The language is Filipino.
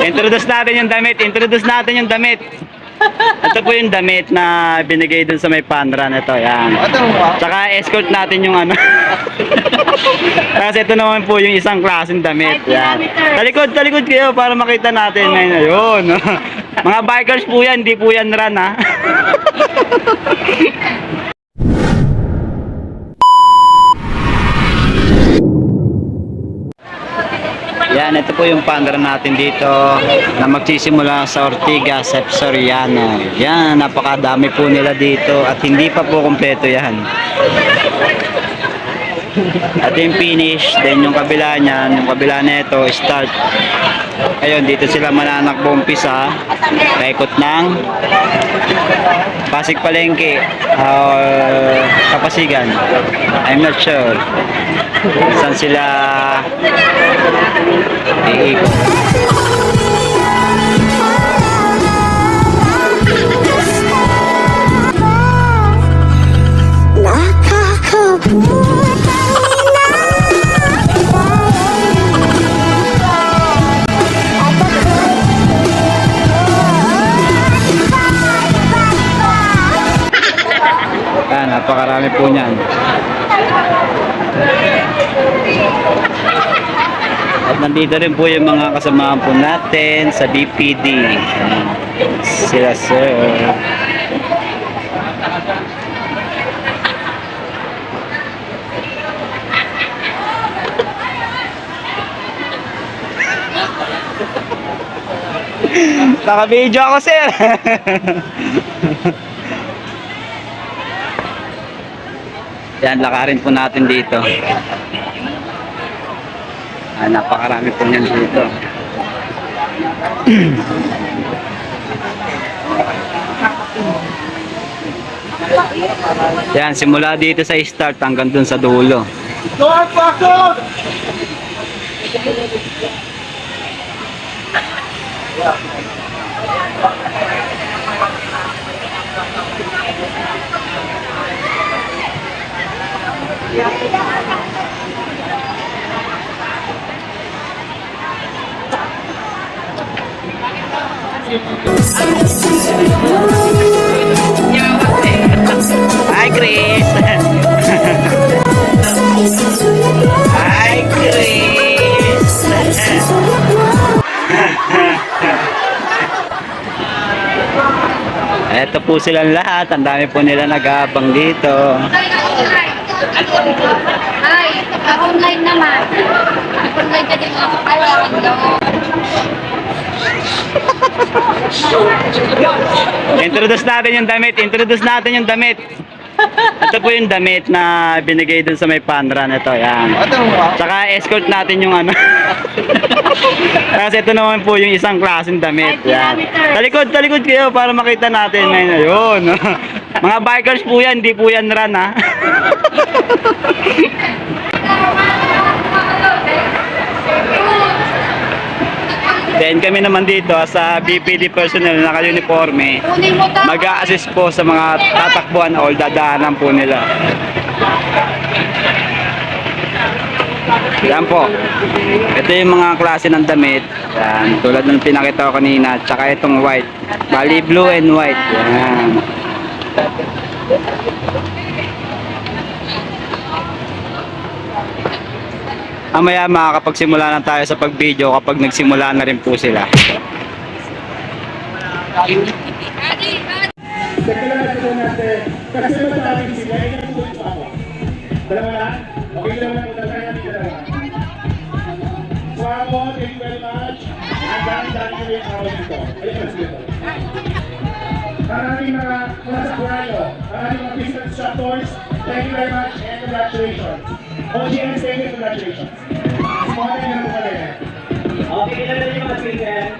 Introduce natin yung damit. Introduce natin yung damit. Ito po yung damit na binigay dun sa may panran. Ito, yan. Tsaka escort natin yung ano. Kasi ito naman po yung isang klaseng damit. Yan. Talikod kayo para makita natin. Ayun. Mga bikers po yan, hindi po yan run ha. Yan, ito po yung pandaran natin dito na magsisimula sa Ortigas, Soriano. Yan, napakadami po nila dito at hindi pa po kompleto yan. At yung finish, then yung kabila niyan, yung kabila nito, start. Ayun, dito sila mananakbo umpisa. Paikot ng Pasig Palengke or Kapasigan. I'm not sure. Saan sila iikot. Napakarami po niyan. At nandito rin po yung mga kasamahan po natin sa DPD. Sila sir. Naka-video ako sir. Yan, lakarin po natin dito. Napakarami po niyan dito. Yan, simula dito sa start hanggang dun sa dulo. Hi Chris. Hi Chris. Ito po silang lahat. Ang dami po nila nag-aabang dito. Ay, online naman. Online ka din ako kailangan daw. Introduce natin yung damit. Introduce natin yung damit. Ito po yung damit na binigay dun sa may panran. Ito, yan. Tsaka escort natin yung ano. Kasi ito naman po yung isang klaseng damit. Yan. Talikod kayo para makita natin. Ayun. Mga bikers po yan, hindi po yan run ha. Then kami naman dito sa BPD personnel na naka-uniforme, mag-a-assist po sa mga tatakbuhan o dadaanan po nila. Yan po. Ito yung mga klase ng damit. Yan, tulad ng pinakita ko kanina. Tsaka itong white. Bali blue and white. Yan. Mamaya makakapagsimula na tayo sa pag-video kapag nagsimula na rin po sila. Maraming mga sa Kurano, maraming mga business instructors, thank you very much and congratulations. OGN, thank you, congratulations. Small and po pala yan. Okay, ilan na yung mga speaker?